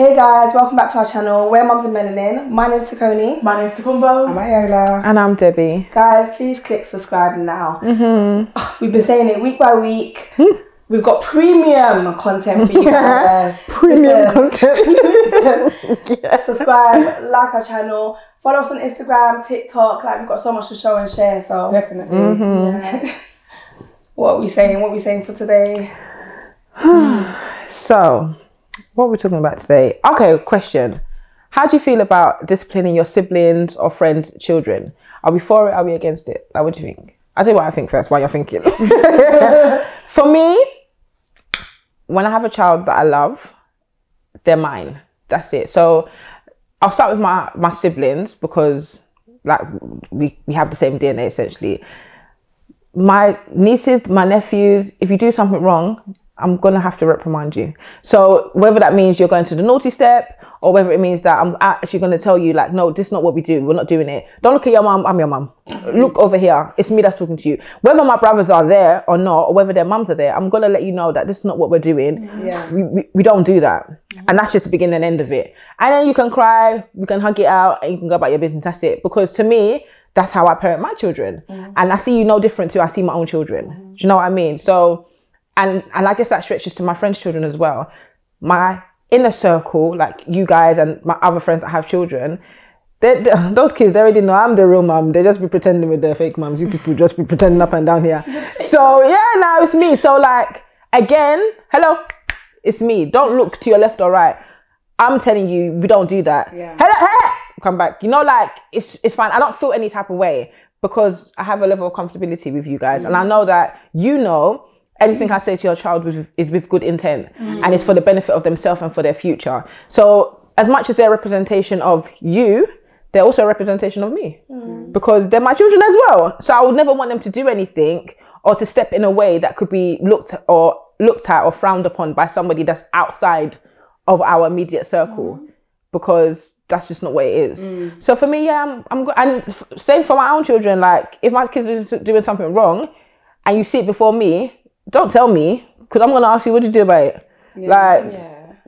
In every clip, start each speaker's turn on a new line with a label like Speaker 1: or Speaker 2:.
Speaker 1: Hey guys, welcome back to our channel. We're Mums and Melanin. My name's Takoni.
Speaker 2: My name's Takumbo.
Speaker 3: I'm Ayola.
Speaker 4: And I'm Debbie.
Speaker 1: Guys, please click subscribe now. We've been saying it week by week. We've got premium content for you guys.
Speaker 4: Premium content.
Speaker 1: Subscribe, like our channel, follow us on Instagram, TikTok. Like, we've got so much to show and share. So
Speaker 3: Definitely.
Speaker 1: yeah. What are we saying? What are we saying for today?
Speaker 4: So, what are we talking about today? Okay, question. How do you feel about disciplining your siblings or friends' children? Are we for it? Are we against it? Like, what do you think? I'll tell you what I think first, while you're thinking. For me, when I have a child that I love, they're mine. That's it. So I'll start with my siblings because like we have the same DNA essentially. My nieces, my nephews, if you do something wrong, I'm going to have to reprimand you. So whether that means you're going to the naughty step or whether it means that I'm actually going to tell you like, no, this is not what we do. We're not doing it. Don't look at your mum. I'm your mum. Look over here. It's me that's talking to you. Whether my brothers are there or not, or whether their mums are there, I'm going to let you know that this is not what we're doing.
Speaker 1: Yeah.
Speaker 4: We don't do that. And that's just the beginning and end of it. And then you can cry, we can hug it out and you can go about your business. That's it. Because to me, that's how I parent my children. And I see you no different to I see my own children. Do you know what I mean? So, and I guess that stretches to my friends' children as well. My inner circle, like you guys and my other friends that have children, those kids, they already know I'm the real mum. They just be pretending with their fake mums. You people just be pretending up and down here. So yeah, now it's me. So like, again, hello, it's me. Don't look to your left or right. I'm telling you, we don't do that.
Speaker 3: Yeah.
Speaker 4: Hello, come back. You know, like, it's fine. I don't feel any type of way because I have a level of comfortability with you guys. And I know that, you know, anything I say to your child is with good intent and it's for the benefit of themselves and for their future. So as much as they're a representation of you, they're also a representation of me because they're my children as well. So I would never want them to do anything or to step in a way that could be looked at or frowned upon by somebody that's outside of our immediate circle because that's just not what it is. So for me, yeah, I'm good. And same for my own children. Like if my kids are doing something wrong and you see it before me, don't tell me because I'm going to ask you, what did you do about it?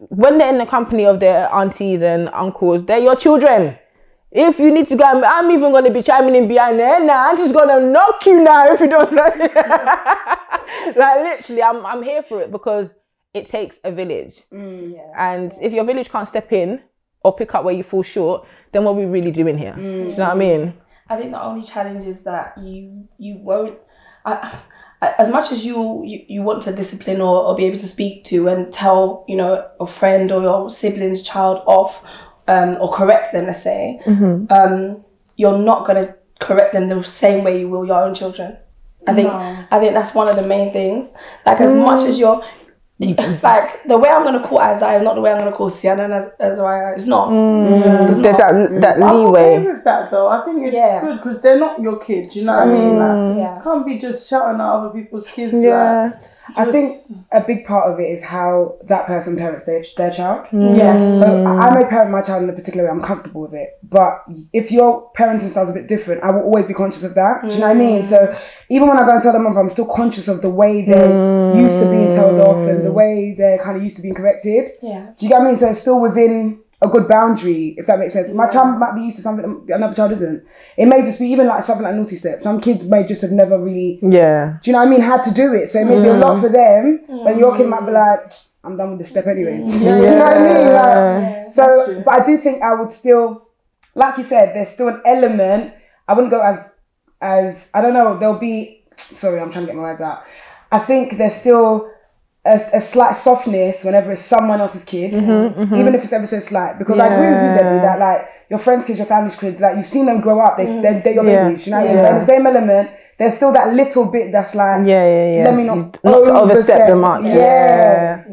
Speaker 4: When they're in the company of their aunties and uncles, they're your children. If you need to go, I'm even going to be chiming in behind there. Nah, auntie's going to knock you now if you don't know. Like literally, I'm here for it because it takes a village. And if your village can't step in or pick up where you fall short, then what are we really doing here? Do you know what I mean?
Speaker 1: I think the only challenge is that you won't... as much as you want to discipline or be able to speak to and tell, you know, a friend or your sibling's child off or correct them, let's say, you're not going to correct them the same way you will your own children. I think that's one of the main things. Like as much as you're like the way I'm going to call Isaiah is not the way I'm going to call Sienna and Azariah. It's not. It's
Speaker 4: There's that leeway.
Speaker 2: I'm okay with that though. I think it's good because they're not your kids. You know what I mean? Like, can't be just shouting at other people's kids.
Speaker 4: Yeah.
Speaker 3: I think a big part of it is how that person parents their child.
Speaker 2: Yes.
Speaker 3: So I may parent my child in a particular way. I'm comfortable with it. But if your parenting style is a bit different, I will always be conscious of that. Do you know what I mean? So even when I go and tell them off, I'm still conscious of the way they're used to being told off and the way they're kind of used to being corrected.
Speaker 1: Yeah.
Speaker 3: Do you get what I mean? So it's still within a good boundary, if that makes sense. My child might be used to something that another child isn't. It may just be even like something like naughty step. Some kids may just have never really, do you know what I mean, had to do it. So it may be a lot for them, but your kid might be like, I'm done with this step anyways. Do you know what I mean? Like, so, but I do think I would still, like you said, there's still an element. I wouldn't go as I don't know, there'll be, sorry, I'm trying to get my words out. I think there's still a slight softness whenever it's someone else's kid, even if it's ever so slight. Because I agree with you, Debbie, that like your friends' kids, your family's kids, like you've seen them grow up, they're your babies, you know what I mean? But in the same element, there's still that little bit that's like, let me not
Speaker 4: overstep them up.
Speaker 3: Yeah.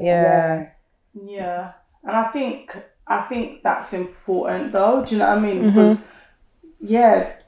Speaker 2: And I think that's important though. Do you know what I mean? Because like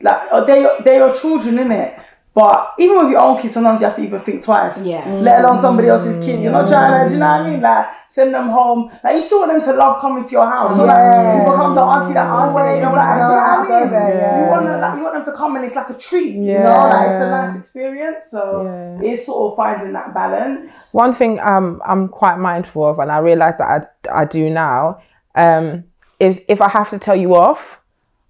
Speaker 2: they're your children, innit? But even with your own kids, sometimes you have to even think twice. Let alone somebody else's kid. You're not trying to, do you know what I mean? Like, send them home. Like, you still want them to love coming to your house. So, like, you become the auntie that's always, you know what I mean? You want them to come and it's like a treat, you know? Like, it's a nice experience. So, it's sort of finding that balance.
Speaker 4: One thing I'm quite mindful of, and I realise that I do now, if I have to tell you off,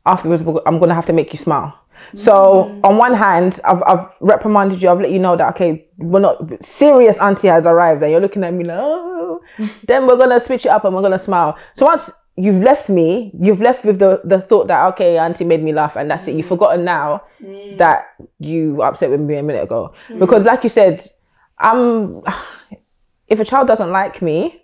Speaker 4: afterwards I'm gonna have to make you smile. So on one hand, I've reprimanded you. I've let you know that, okay, we're not serious. Auntie has arrived, and you're looking at me like, oh. Then we're gonna switch it up and we're gonna smile. So once you've left me, you've left with the thought that, okay, Auntie made me laugh, and that's it. You've forgotten now that you were upset with me a minute ago. Because like you said, if a child doesn't like me,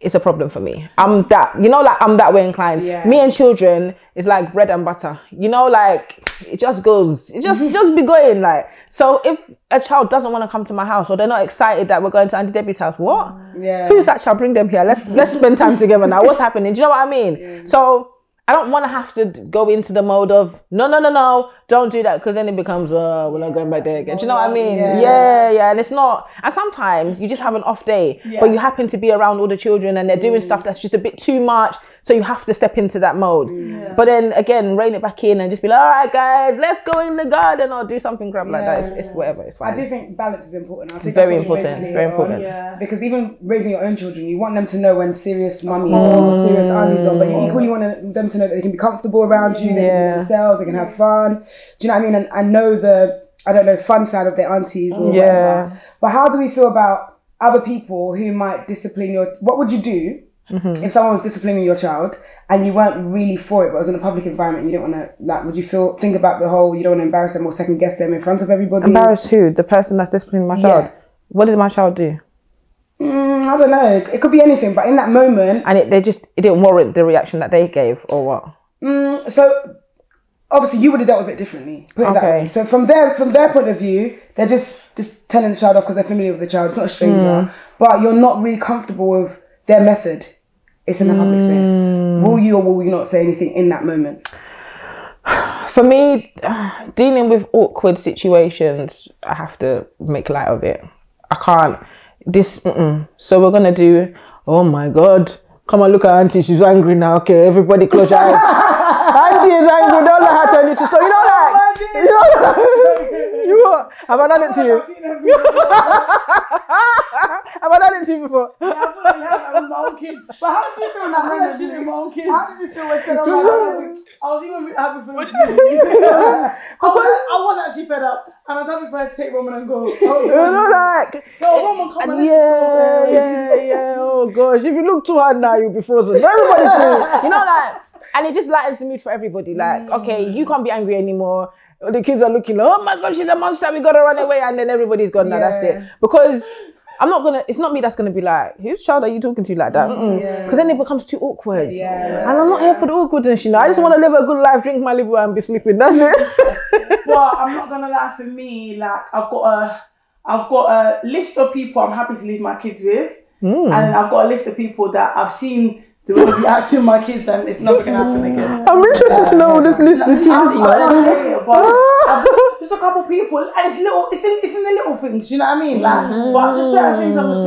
Speaker 4: it's a problem for me. I'm that way inclined. Yeah. Me and children is like bread and butter. Like it just goes. It just be going like. So if a child doesn't want to come to my house, or they're not excited that we're going to Auntie Debbie's house, what? Yeah. Who's that child? Bring them here. Let's spend time together now. What's happening? Do you know what I mean? Yeah. So I don't want to have to go into the mode of no, don't do that, because then it becomes we're not going back there again. Do you know what I mean? Yeah. And it's not. And sometimes you just have an off day, but you happen to be around all the children and they're doing stuff that's just a bit too much. So you have to step into that mode. Yeah. But then again, rein it back in and just be like, all right, guys, let's go in the garden or do something crap like that. It's whatever. It's fine.
Speaker 3: I do think balance is important. I think
Speaker 4: very important. Very important.
Speaker 3: Because even raising your own children, you want them to know when serious mummies or serious aunties on, but you equally want them to know that they can be comfortable around you, they can be themselves, they can have fun. Do you know what I mean? And know the fun side of their aunties or whatever. But how do we feel about other people who might discipline what would you do if someone was disciplining your child and you weren't really for it, but it was in a public environment, you didn't want to, would you think about the whole, you don't want to embarrass them or second guess them in front of everybody?
Speaker 4: Embarrass who? The person that's disciplining my child? What did my child do?
Speaker 3: I don't know. It could be anything, but in that moment...
Speaker 4: And it didn't warrant the reaction that they gave, or what?
Speaker 3: So, obviously you would have dealt with it differently. Put it that way. So from their point of view, they're just telling the child off because they're familiar with the child. It's not a stranger. But you're not really comfortable with their method. It's in the public space. Will you or will you not say anything in that moment?
Speaker 4: For me, dealing with awkward situations, I have to make light of it. I can't. So we're going to do, oh my God, come and look at Auntie, she's angry now. Okay, everybody close your eyes. Auntie is angry, don't let her tell you to stop. Have I done it to you? Have I done it to you before?
Speaker 2: Yeah, I feel like you have that with my own kids. But how did you feel that I actually with my own kids? How did you feel when said, I was even happy for them. I was actually fed up. And I was happy for her to take Roman and go. Roman, come on, let's just go.
Speaker 4: Oh gosh, if you look too hard now, you'll be frozen. Everybody's doing, and it just lightens the mood for everybody. Okay, you can't be angry anymore. The kids are looking, oh my God, she's a monster, we gotta run away, and then everybody's gone. Now that's it. Because it's not me that's gonna be like, whose child are you talking to like that? Because then it becomes too awkward. And I'm not here for the awkwardness, I just want to live a good life, drink my liver and be sleeping. That's it.
Speaker 2: Well, I'm not gonna lie, for me, I've got a list of people I'm happy to leave my kids with, and I've got a list of people that I've seen the way we act with my kids, and it's never gonna happen again.
Speaker 4: I'm interested to know what this list is.
Speaker 2: There's a couple people, and it's in the little things, you know what I mean? But there's certain things I'm just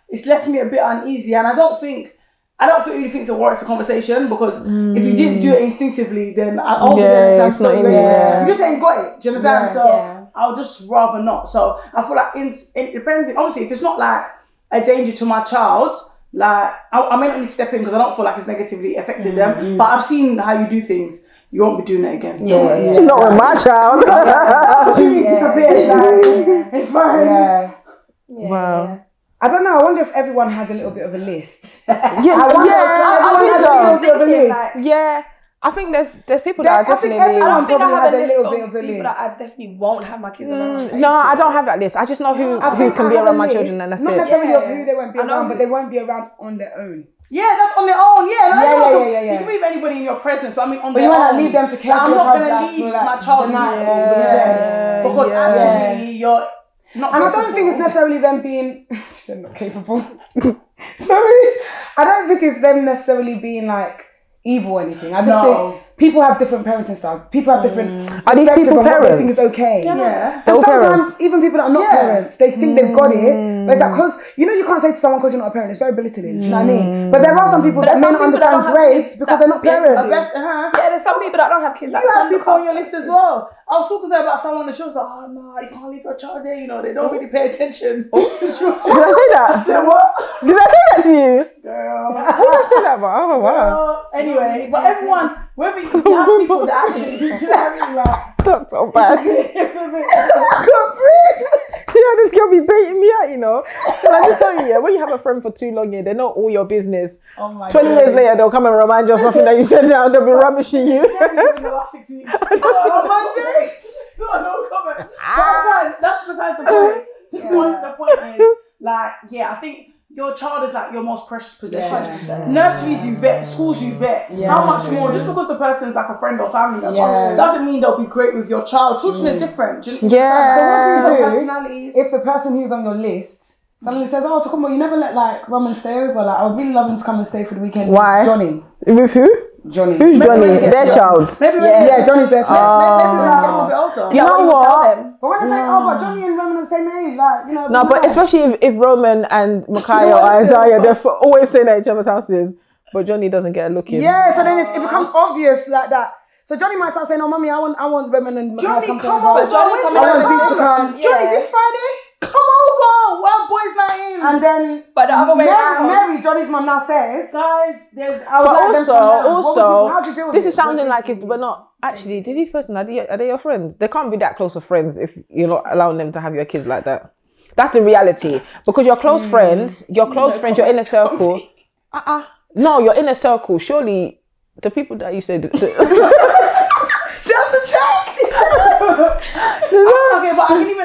Speaker 2: it's left me a bit uneasy, and I don't really think it's a warrants a conversation, because if you didn't do it instinctively, then I'll be there anytime. So you just ain't got it. Do you understand? So I'll just rather not. So I feel like it depends. Obviously, if it's not like a danger to my child, I may not need to step in because I don't feel like it's negatively affected them. But I've seen how you do things. You won't be doing it again.
Speaker 4: Not with my child.
Speaker 2: Opportunities disappear. It's fine.
Speaker 4: Wow.
Speaker 3: I don't know. I wonder if everyone has a little bit of a list.
Speaker 4: I think there's people that are definitely...
Speaker 3: I think I have
Speaker 1: a little bit of a list that I definitely won't have my kids around.
Speaker 4: No, I don't have that list. I just know who can be around my children, and that's it.
Speaker 3: Not necessarily of who they won't be around, but they won't be around on their own.
Speaker 2: Yeah, that's on their own. You can leave anybody in your presence, but I mean on their own.
Speaker 3: But you want to leave them to care for
Speaker 2: I'm not going to leave my child because actually you're not.
Speaker 3: And I don't think it's necessarily them being they're not capable. Sorry, I don't think it's them necessarily being evil or anything. I just think people have different parenting styles. People have different.
Speaker 4: Are these people parents?
Speaker 3: They think it's okay.
Speaker 2: Yeah.
Speaker 3: And sometimes even people that are not parents, they think they've got it. But it's like, because, you know, you can't say to someone because you're not a parent, it's very belittling, do you know what I mean? But there are some people that may not understand grace because they're not parents.
Speaker 1: Yeah, there's some people that don't have kids.
Speaker 2: You have people on your list as well. I was talking to her about someone and she was like, oh no, you can't leave your child there, you know, they don't really pay attention.
Speaker 4: Did I say that?
Speaker 2: I said, what?
Speaker 4: Did I say that to you?
Speaker 2: Girl.
Speaker 4: Who did I say that about? Oh, wow.
Speaker 2: Anyway, but everyone, whether you have people that actually, do you know what I mean? Like,
Speaker 4: that's so bad.
Speaker 2: It's a bit.
Speaker 4: I can't breathe. Yeah, this girl be baiting me out, you know. And I just tell you, yeah, when you have a friend for too long, yeah, they're not all your business.
Speaker 2: Oh my
Speaker 4: 20
Speaker 2: God.
Speaker 4: years later, they'll come and remind you of something that you said now, they'll be rubbishing you.
Speaker 2: In the last 6 weeks. Oh my days. No, no comment. That's besides the point. The point is, like, yeah, I think your child is like your most precious possession. Yeah. Nurseries you vet, schools you vet. Yeah, how much more? Just because the person's like a friend or family member doesn't mean they'll be great with your child. Children are different.
Speaker 3: So what do you do
Speaker 2: personalities?
Speaker 3: If the person who's on your list suddenly says, oh, come on, you never let like Roman stay over. Like, I would really love him to come and stay for the weekend.
Speaker 4: Why?
Speaker 3: Johnny.
Speaker 4: With who?
Speaker 3: Johnny.
Speaker 4: Who's Johnny? Their child.
Speaker 2: Maybe
Speaker 3: Johnny's their child.
Speaker 2: Maybe when he gets a bit older.
Speaker 4: You know what?
Speaker 3: But when they say, oh, but Johnny and Roman are the same age, like, you know.
Speaker 4: No, but especially if Roman and Micaiah or Isaiah, they're always staying at each other's houses, but Johnny doesn't get a look in.
Speaker 3: Yeah, so then it becomes obvious like that. So Johnny might start saying, "Oh, mommy, I want Roman and Micaiah
Speaker 2: Johnny,
Speaker 3: to
Speaker 2: come
Speaker 3: over.
Speaker 2: over.
Speaker 3: to come.
Speaker 2: Johnny, this Friday, come over. Well, boys night in.
Speaker 3: And then,
Speaker 1: but the other way around,
Speaker 3: Mary, Johnny's mom now says,
Speaker 2: guys, there's.
Speaker 4: But also, this is sounding like it's, but not actually. These person are they your friends? They can't be that close of friends if you're not allowing them to have your kids like that. That's the reality. Because your close friends, your inner circle. No, your inner circle. Surely, the people that you said.
Speaker 2: Just to check. Okay, but I can even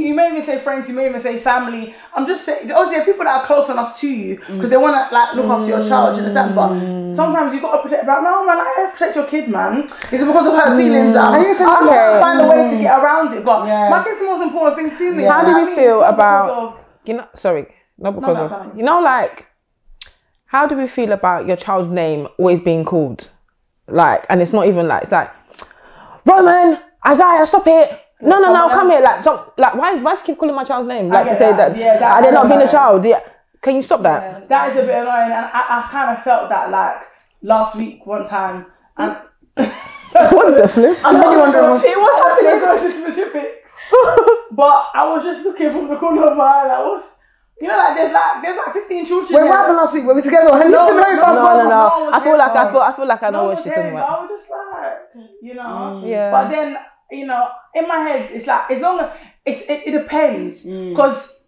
Speaker 2: you may even say friends, you may even say family. I'm just saying, obviously there are people that are close enough to you because they want to like look after your child, you understand? But sometimes you got to protect. But no, man, I have to protect your kid, man. It's because of her feelings. I'm trying to find a way to get around it. But my kid's the most important thing to me.
Speaker 4: How do you feel about how do we feel about your child's name always being called? Like, and it's not even like, it's like, Roman, Isaiah, stop it. No, come here. Like, why do you keep calling my child's name? Like, to say that they're not being a child. Yeah. Can you stop that?
Speaker 2: Yeah, that is a bit annoying. And I kind of felt that, like, last week, one time. And
Speaker 3: what the flip? I'm really wondering what's
Speaker 2: happening. Go into specifics. But I was just looking from the corner of my eye, like, what's... You know, like there's like 15 children.
Speaker 3: Wait, what happened last week? Were we together? No.
Speaker 4: I feel like I know what she's talking about.
Speaker 2: I was just like, you know. Yeah. But then, you know, in my head, it's like as long as it depends, because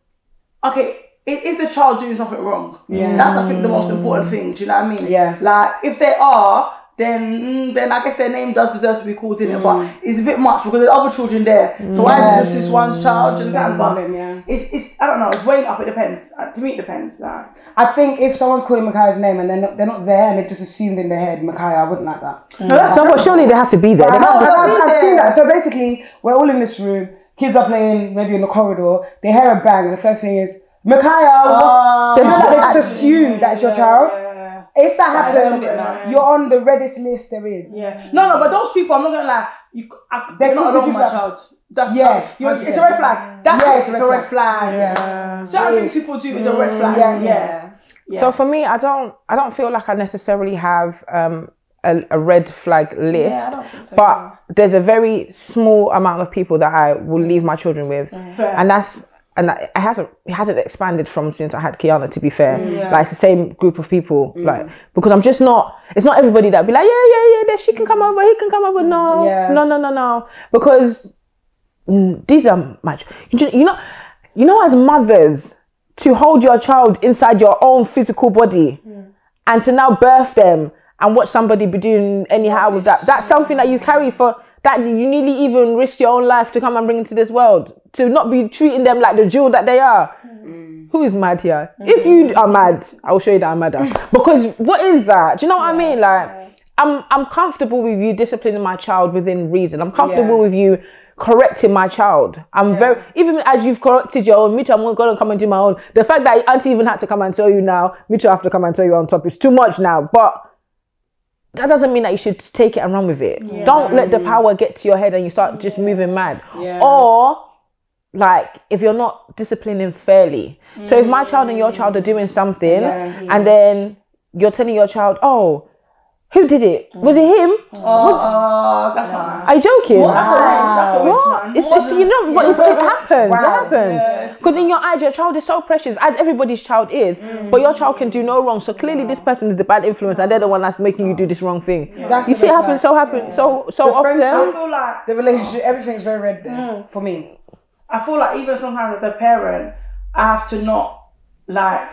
Speaker 2: is the child doing something wrong? Yeah. That's I think the most important thing. Do you know what I mean?
Speaker 3: Yeah.
Speaker 2: Like if they are, then I guess their name does deserve to be called in it, but it's a bit much because there's other children there. So why is it just this one child? But it's I don't know. It's weighing up. It depends. To me, it depends.
Speaker 3: I think if someone's calling Micaiah's name and they're not there and they've just assumed in their head Micaiah, I wouldn't like that.
Speaker 4: But surely they have to be there.
Speaker 3: I've seen that. So basically, we're all in this room. Kids are playing maybe in the corridor. They hear a bang, and the first thing is Micaiah. They just assume that's your child. If that happens, you're on the reddest list there is.
Speaker 2: Yeah. No, but those people, I'm not gonna lie. They're not alone with my child. That's it's a red flag. It's a red flag. Yeah. Certain things people do is a red flag. Yeah. Yes.
Speaker 4: So for me, I don't feel like I necessarily have a red flag list, I don't think so, but there's a very small amount of people that I will leave my children with, and it hasn't expanded from since I had Kiana, to be fair. Like it's the same group of people, like, because I'm just not, it's not everybody that be like, yeah, she can come over, he can come over. No. Because these are much, you know, as mothers, to hold your child inside your own physical body and to now birth them and watch somebody be doing anyhow with that's something that you carry for, that you nearly even risk your own life to come and bring into this world, to not be treating them like the jewel that they are. Who is mad here? If you are mad, I will show you that I'm madder. Because what is that? Do you know what I mean? Like, I'm comfortable with you disciplining my child within reason. I'm comfortable with you correcting my child. I'm very, even as you've corrected your own, me too, I'm going to come and do my own. The fact that Auntie even had to come and tell you now, me too, I have to come and tell you on top, is too much now. But that doesn't mean that you should take it and run with it. Don't let the power get to your head and you start just moving mad. Or like if you're not disciplining fairly. So if my child and your child are doing something and then you're telling your child, oh, who did it? Was it him?
Speaker 2: That's not nice.
Speaker 4: Are you joking?
Speaker 2: That's a witch, man.
Speaker 4: It's you know, but it happens. It happens. Because in your eyes, your child is so precious, as everybody's child is. But your child can do no wrong. So clearly, this person is the bad influence, and they're the one that's making you do this wrong thing. You see it happen so often.
Speaker 2: I feel like
Speaker 3: the relationship, everything's very red there for me.
Speaker 2: I feel like even sometimes as a parent, I have to not like.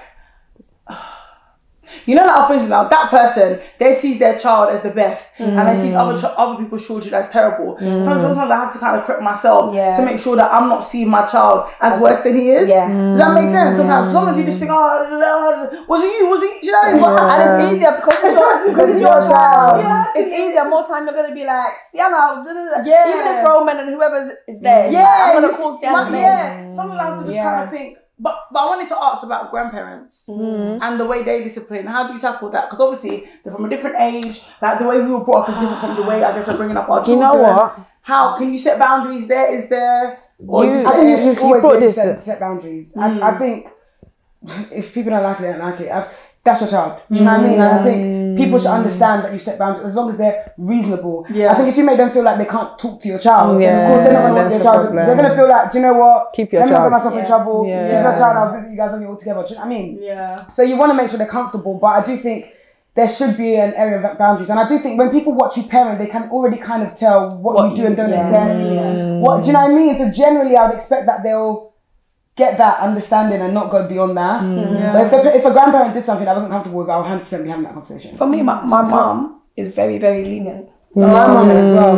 Speaker 2: You know, like for instance, now that person, they sees their child as the best, and they sees other people's children as terrible. Sometimes I have to kind of correct myself to make sure that I'm not seeing my child as worse than he is. Does that make sense? Sometimes you just think, oh, was it you? Was it? Do you know?
Speaker 1: And it's easier because it's your child. It's easier. More time you're gonna be like, Sienna, even if Roman and whoever is there, I'm gonna call Sienna.
Speaker 2: Sometimes I have to just kind of think. But I wanted to ask about grandparents and the way they discipline. How do you tackle that? Because obviously they're from a different age. Like the way we were brought up is different from the way I guess we're bringing up our children.
Speaker 4: You know what?
Speaker 2: How can you set boundaries there? Is there?
Speaker 3: I think you should always set boundaries. I think if people don't like it, they don't like it. That's your child. Do you know what I mean? And I think people should understand that you set boundaries as long as they're reasonable. I think if you make them feel like they can't talk to your child, then of course they're not going to want their child. They're going to feel like, do you know what?
Speaker 4: Keep your
Speaker 3: Let me
Speaker 4: child.
Speaker 3: not get myself in trouble. Keep your child. I'll visit you guys when you're all together. Do you know what I mean? So you want to make sure they're comfortable, but I do think there should be an area of boundaries. And I do think when people watch you parent, they can already kind of tell what you do and don't accept. What, do you know what I mean? So generally I would expect that they'll get that understanding and not go beyond that. But if a grandparent did something I wasn't comfortable with, I would 100% be having that conversation.
Speaker 1: For me, my mum is very, very lenient.
Speaker 3: My mum as well.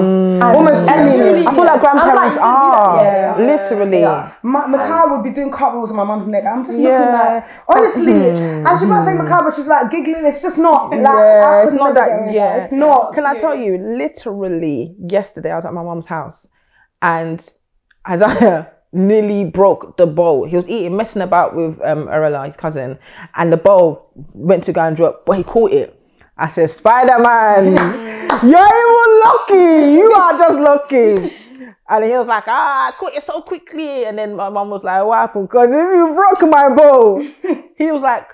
Speaker 3: Almost too lenient.
Speaker 4: I feel like grandparents are literally.
Speaker 3: Mikhail would be doing cartwheels on my mum's neck. I'm just looking like, honestly, and she might say Mikhail, but she's like giggling. It's just not. Like,
Speaker 4: it's not that.
Speaker 3: It's not.
Speaker 4: Can I tell you? Literally, yesterday I was at my mum's house, and Isaiah nearly broke the bowl. He was messing about with Arella, his cousin, and the bowl went to go and drop, but he caught it. I said, Spider-Man, you're even lucky. You are just lucky. And he was like, I caught it so quickly. And then my mum was like, what happened? Because if you broke my bowl. He was like,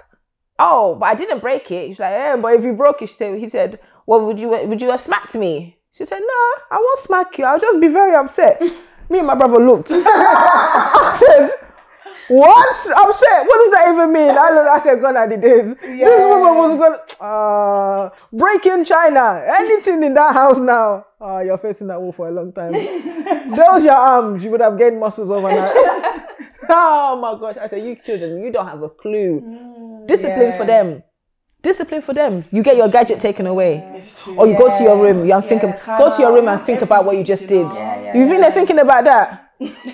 Speaker 4: oh, but I didn't break it. He's like, yeah, but if you broke it, he said, well, would you have smacked me? She said, no, I won't smack you. I'll just be very upset. Me and my brother looked. I said, what? Upset? What does that even mean? I said, God, I did this. This woman was going to break in China. Anything in that house now. You're facing that wall for a long time. Those your arms. You would have gained muscles overnight. Oh my gosh. I said, you children, you don't have a clue. Discipline for them. Discipline for them. You get your gadget taken away, or you go to your room. Go to your room and think about what you just did. You think they're thinking about that?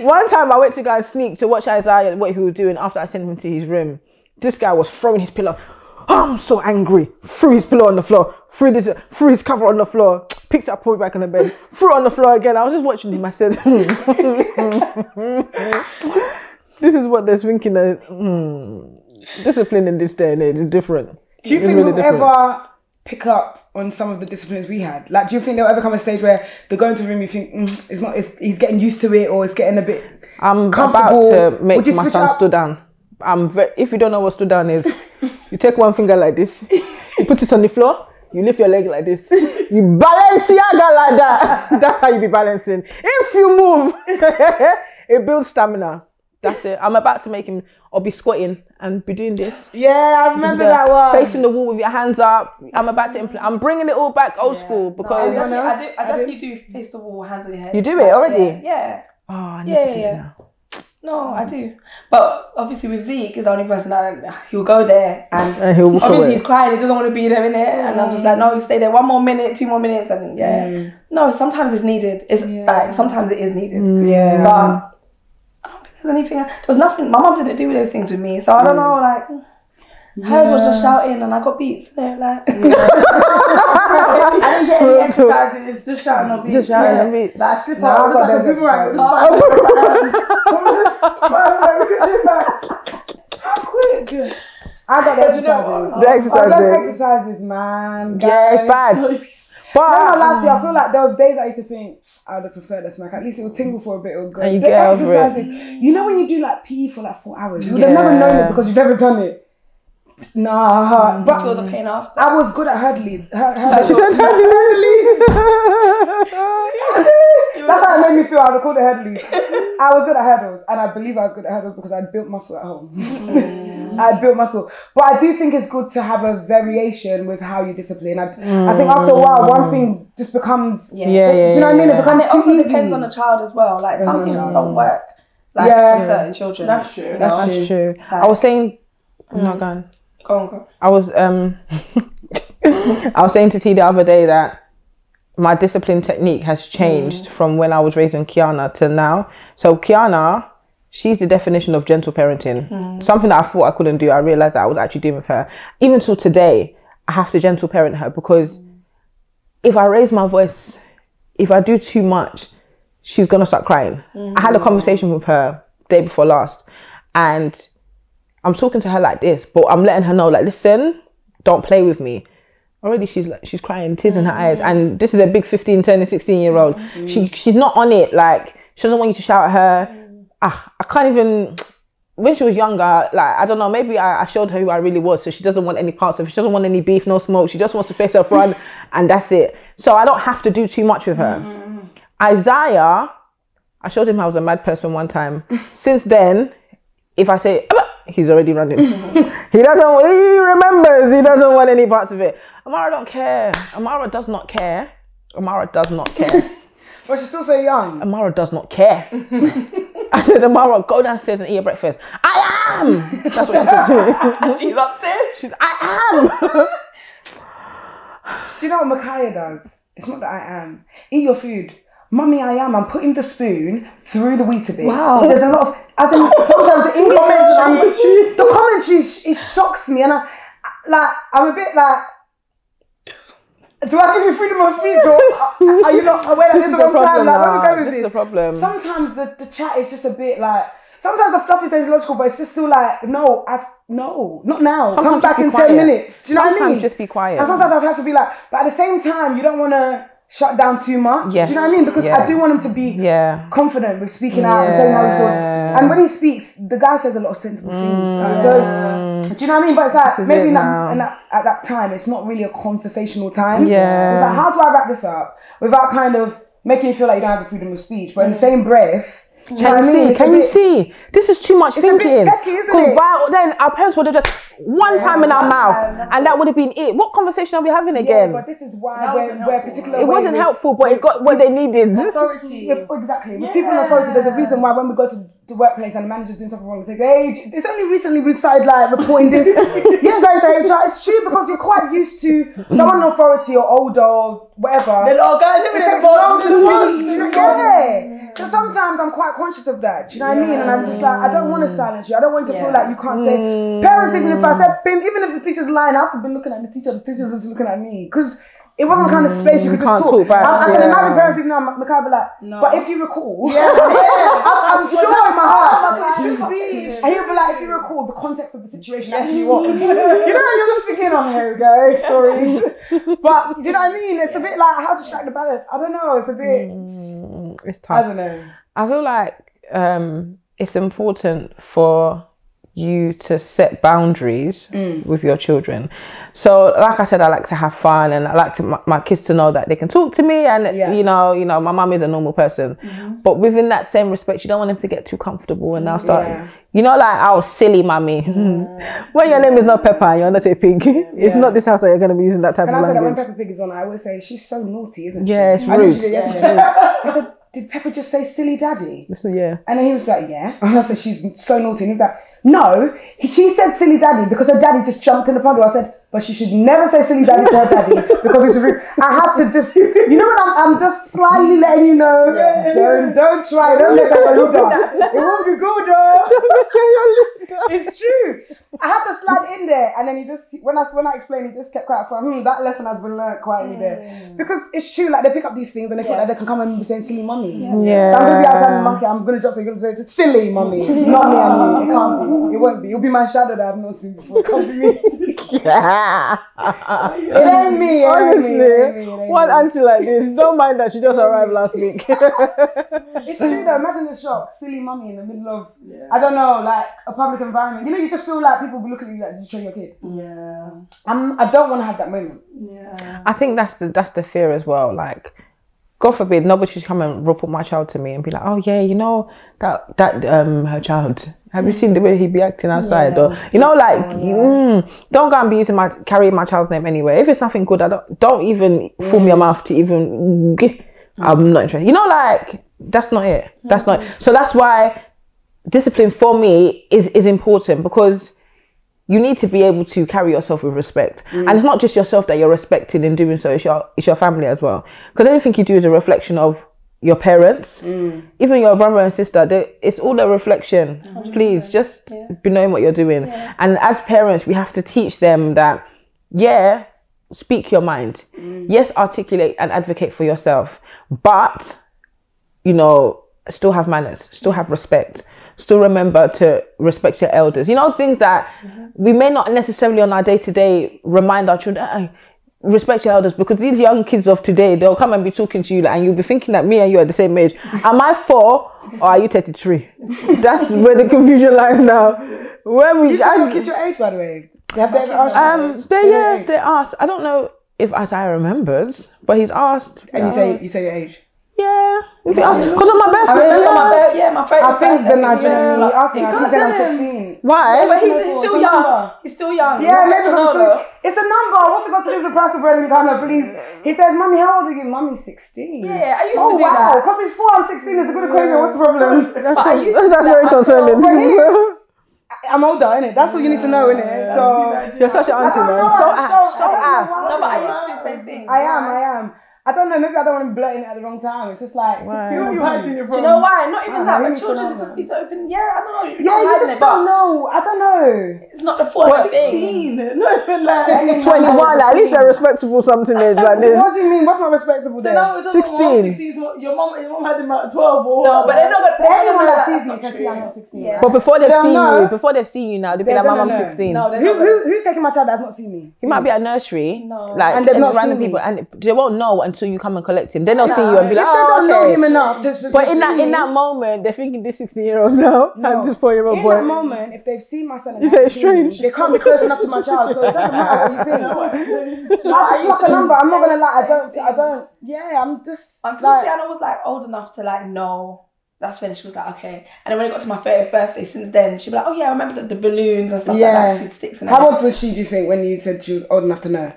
Speaker 4: One time I went to go and sneak to watch Isaiah what he was doing after I sent him to his room. This guy was throwing his pillow. Oh, I'm so angry. Threw his pillow on the floor. Threw his cover on the floor. Picked it up, put it back on the bed. Threw it on the floor again. I was just watching him. I said, this is what they're thinking. Discipline in this day and age is different.
Speaker 3: Do you think we'll ever pick up on some of the disciplines we had? Like, do you think there'll ever come a stage where they go into the room, you think he's getting used to it, or it's getting a bit
Speaker 4: I'm
Speaker 3: comfortable?
Speaker 4: about to make my son stood down. If you don't know what stood down is, you take one finger like this, you put it on the floor, you lift your leg like this, you Balenciaga like that. That's how you be balancing. If you move, it builds stamina. That's it. I'm about to make him, or be squatting and be doing this.
Speaker 3: Yeah, I remember that one.
Speaker 4: Facing the wall with your hands up. I'm about to implement. I'm bringing it all back old school because
Speaker 1: I definitely do face the wall, hands on your head.
Speaker 4: You do it already?
Speaker 1: Yeah.
Speaker 4: Oh, I need to do it now.
Speaker 1: No, I do. But obviously with Zeke, is the only person he'll go there and
Speaker 4: he'll walk
Speaker 1: obviously
Speaker 4: away.
Speaker 1: He's crying, he doesn't want to be there in it. And I'm just like, no, you stay there 1 more minute, 2 more minutes, and no, sometimes it's needed. It's like sometimes it is needed. But there's anything. There was nothing. My mum didn't do those things with me, so I don't know. Like hers was just shouting, and I got beats. There, like
Speaker 2: I didn't get any exercising. It's just shouting on beats.
Speaker 4: Just shouting on beats.
Speaker 2: Like I slip out. It was like a boomerang. How quick?
Speaker 3: I got the exercises.
Speaker 4: The exercises.
Speaker 3: Exercises, man.
Speaker 4: Yeah, it's bad.
Speaker 3: But I'm not allowed to. I feel like there was days I used to think I would have preferred a smack. At least it would tingle for a bit. It would go.
Speaker 4: And you
Speaker 3: the
Speaker 4: get over
Speaker 3: exercises. You know when you do like PE for like 4 hours, you would have never known it because you've never done it. Nah, but
Speaker 1: you feel the pain after.
Speaker 3: I was good at hurdles.
Speaker 4: She said hurdles.
Speaker 3: That's how it made me feel. I would call it hurdles. I was good at hurdles, and I believe I was good at hurdles because I'd built muscle at home. I'd built muscle, but I do think it's good to have a variation with how you discipline. I think after a while, one thing just becomes. Do you know what I mean? It becomes
Speaker 1: and it also depends on the child as well. Like some things just don't work. Like for certain children.
Speaker 2: That's true.
Speaker 4: That's true. I was saying, I'm not going.
Speaker 1: Go on.
Speaker 4: I was I was saying to T the other day that my discipline technique has changed from when I was raising Kiana to now. So Kiana, she's the definition of gentle parenting. Something that I thought I couldn't do, I realized that I was actually doing with her. Even till today, I have to gentle parent her because if I raise my voice, if I do too much, she's gonna start crying. I had a conversation with her day before last, and I'm talking to her like this, but I'm letting her know, like, listen, don't play with me. Already she's crying, tears in her eyes, and this is a big 15 turning 16-year-old. She's not on it. Like, she doesn't want you to shout at her. I can't even. When she was younger, like, I don't know, maybe I showed her who I really was, so she doesn't want any parts of it. She doesn't want any beef, no smoke. She just wants to face her front, and that's it. So I don't have to do too much with her. Isaiah, I showed him I was a mad person one time. Since then, if I say, he's already running. He remembers, he doesn't want any parts of it. Amara don't care. Amara does not care. Amara does not care.
Speaker 3: But she's still so young.
Speaker 4: Amara does not care. I said, Amara, go downstairs and eat your breakfast. I am! That's what she said to me.
Speaker 1: She's upstairs?
Speaker 4: I
Speaker 3: Do you know what Micaiah does? It's not that I am. Eat your food. Mummy, I am. I'm putting the spoon through the Weetabix. Wow. There's a lot of, as in, sometimes the English the commentary, it shocks me. And I'm a bit like, do I give you freedom of speech or are you not aware that this is the wrong time? Like, where we go with this?
Speaker 4: This is the problem.
Speaker 3: Sometimes the chat is just a bit like, sometimes the stuff is logical, but it's just still like, no, not now.
Speaker 4: Sometimes
Speaker 3: come back in
Speaker 4: quiet.
Speaker 3: 10 minutes. Do you know what I mean?
Speaker 4: Just be quiet.
Speaker 3: And sometimes I've had to be like, but at the same time, you don't want to shut down too much. Yes. Do you know what I mean? Because I do want him to be confident with speaking out and saying how he feels. And when he speaks, the guy says a lot of sensible things. So, do you know what I mean? But it's like, maybe at that time, it's not really a conversational time.
Speaker 4: Yeah.
Speaker 3: So it's like, how do I wrap this up without kind of making you feel like you don't have the freedom of speech, but in the same breath,
Speaker 4: Can you see? This is too much thinking.
Speaker 3: It's a bit techie, isn't it?
Speaker 4: Then our parents would have just one time in our mouth, and that would have been it. What conversation are we having again?
Speaker 3: But this is why we're particular.
Speaker 4: It wasn't helpful, but it got what they needed.
Speaker 3: Authority. Exactly. With people in authority, there's a reason why when we go to the workplace and the manager's doing something wrong, we take age. It's only recently we started like reporting this. You're going to HR. It's true because you're quite used to someone in authority or older or whatever.
Speaker 2: Then guys,
Speaker 3: it takes long to speak. So sometimes I'm quite conscious of that. Do you know what I mean? And I'm just like, I don't want to silence you. I don't want you to feel like you can't say. Parents, even if I said, even if the teacher's lying, I have to be looking at the teacher. The teacher's just looking at me because it wasn't the kind of space you could just talk. I can imagine parents even now, Micaiah be like, but if you recall, I'm sure in my heart it should be. And he'll be like, if you recall the context of the situation actually was. You know, you're just thinking, oh, here we go, stories. But do you know what I mean? It's a bit like, how to strike the balance. I don't know. It's a bit.
Speaker 4: It's tough.
Speaker 3: I don't know.
Speaker 4: I feel like it's important for you to set boundaries with your children. So like I said, I like to have fun and I like to my kids to know that they can talk to me and you know my mum is a normal person, but within that same respect you don't want them to get too comfortable and now start you know, like, oh, silly mommy. When your name is not Pepper and you're not a pig, it's not this house that you're going to be using that type of language.
Speaker 3: Can I say that when Peppa Pig is on, I always say she's so naughty, isn't she?
Speaker 4: Yeah, it's rude.
Speaker 3: I knew she did yesterday. I said, did Peppa just say silly daddy?
Speaker 4: Yeah.
Speaker 3: And then he was like, yeah. And I said, she's so naughty. And he was like, no, she said silly daddy because her daddy just jumped in the puddle. I said, but she should never say silly daddy to her daddy because it's rude. I had to just, you know what, I'm just slightly letting you know, don't try, don't let that go down. It won't be good though. It's true. I had to slide in there and then he just, when I explained, he just kept quiet for that lesson has been learned quietly there. Because it's true, like they pick up these things and they feel like they can come and be saying silly mummy. Yeah. So I'm gonna be outside the market, I'm gonna drop something, you're gonna say, silly mummy, not me and you. It can't be. It won't be. It'll be my shadow that I've not seen before. It can't be me. It ain't me.
Speaker 4: Honestly, one auntie like this, don't mind that she just arrived last week.
Speaker 3: It's true though, imagine the shock, silly mummy in the middle of, I don't know, like a public environment. You know, you just feel like people will be looking at you like, did you train your kid?
Speaker 2: Yeah.
Speaker 3: I don't want to have that moment.
Speaker 2: Yeah.
Speaker 4: I think that's the fear as well. Like, God forbid, nobody should come and report my child to me and be like, oh yeah, you know, that her child. Have you seen the way he be acting outside? Or you know, like, don't go and be carrying my child's name anywhere. If it's nothing good, don't even fool your mouth to even. I'm not interested. You know, like that's not it. That's not. So that's why discipline for me is important, because you need to be able to carry yourself with respect, and it's not just yourself that you're respecting in doing so. It's your family as well, because anything you do is a reflection of your parents, even your brother and sister. It's all a reflection. 100%. Please just be knowing what you're doing, and as parents, we have to teach them that speak your mind, yes, articulate and advocate for yourself, but you know, still have manners, still have respect. Still remember to respect your elders. You know, things that we may not necessarily on our day-to-day remind our children, respect your elders, because these young kids of today, they'll come and be talking to you and you'll be thinking that me and you are the same age. Am I 4 or are you 33? That's where the confusion lies now. When we,
Speaker 3: do you tell your kids your age, by the way? Have they ever asked you?
Speaker 4: They asked. I don't know if Isaiah remembers, but he's asked.
Speaker 3: And you say your age?
Speaker 4: Yeah, because on my birthday.
Speaker 1: My favorite.
Speaker 3: I think the Nigerian he asked me. I think I'm 16.
Speaker 4: Why?
Speaker 1: But he's still young. He's still young.
Speaker 3: Yeah, maybe it's a number. What's it got to do with the price of bread in Ghana, please? He says, "Mommy, how old are you?" "Mommy's 16."
Speaker 1: Yeah, I used to do that.
Speaker 3: Because he's 4, I'm 16. It's a good equation. What's the problem?
Speaker 4: That's very concerning.
Speaker 3: I'm older, innit? That's what you need to know, innit? So
Speaker 4: you're such an auntie, man. So
Speaker 1: No, but I used to do the same thing.
Speaker 3: I am. I don't know, maybe I don't want to be blurting it at the wrong time. It's just like,
Speaker 2: you hiding it from?
Speaker 1: Do you know why? Not even that, but children just need to open. Yeah, I don't know.
Speaker 3: Yeah, you just don't know. I don't know.
Speaker 1: It's not the first
Speaker 2: 16. Not even like
Speaker 4: 21. At least a respectable something age like this.
Speaker 3: What do you mean? What's not respectable then?
Speaker 2: So now it's 16. Your mom had him at 12 or
Speaker 1: no, but they're not going to.
Speaker 3: Anyone that sees me can see I'm not 16.
Speaker 1: Yeah.
Speaker 4: But before they've seen you now, they'll be like, my mom's 16.
Speaker 1: No,
Speaker 3: who's taking my child that's not seen me?
Speaker 4: He might be at nursery.
Speaker 1: No.
Speaker 4: Like,
Speaker 3: and they've not seen
Speaker 4: people,
Speaker 3: me.
Speaker 4: and they won't know until you come and collect him. Then they'll see you and be like,
Speaker 3: if they don't know him enough to
Speaker 4: but in that moment, they're thinking this 16-year-old now and this 4-year-old boy.
Speaker 3: In that moment, if they've seen my son and
Speaker 4: you say it's strange.
Speaker 3: they can't be close enough to my child, so it doesn't matter what you think. I use a number. I'm not gonna lie. I don't. Yeah, I'm just.
Speaker 1: Until Sienna was like old enough to like know. That's when she was like, okay. And then when it got to my 30th birthday, since then, she'd be like, oh yeah, I remember the balloons and stuff like that. She'd sticks in.
Speaker 3: How old was she, do you think, when you said she was old enough to know?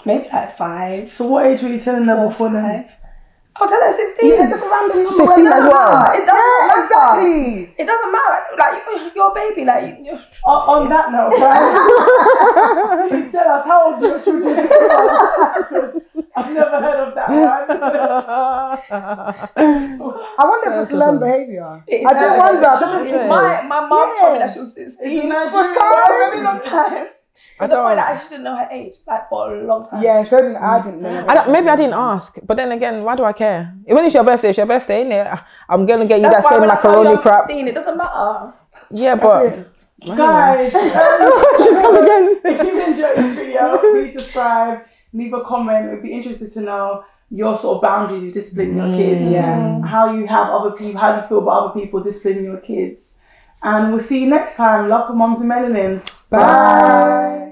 Speaker 1: Maybe like 5.
Speaker 2: So what age were you telling her before then?
Speaker 1: I'll tell her 16.
Speaker 3: Yeah, just a random number.
Speaker 4: 16 as well.
Speaker 1: It doesn't matter.
Speaker 3: Exactly.
Speaker 1: It doesn't matter. Like, you're a baby. Like,
Speaker 2: on that note, right? Please tell us how old your children are. Because I've never heard of that one.
Speaker 3: I wonder if it's learned behaviour. I do wonder.
Speaker 1: My mom told me that she was 16. For a really long time. I don't know that I shouldn't know her age, like for a long time.
Speaker 3: Yeah, so I didn't know.
Speaker 4: Maybe I didn't ask, but then again, why do I care? When it's your birthday, innit? I'm gonna get you that same macaroni crap.
Speaker 1: 16, it doesn't matter.
Speaker 4: Yeah, but
Speaker 2: guys,
Speaker 4: just come again.
Speaker 2: If you enjoyed this video, please subscribe, leave a comment. We'd be interested to know your sort of boundaries of disciplining your kids. How you have other people, how do you feel about other people disciplining your kids? And we'll see you next time. Love for Mums and Melanin. Bye.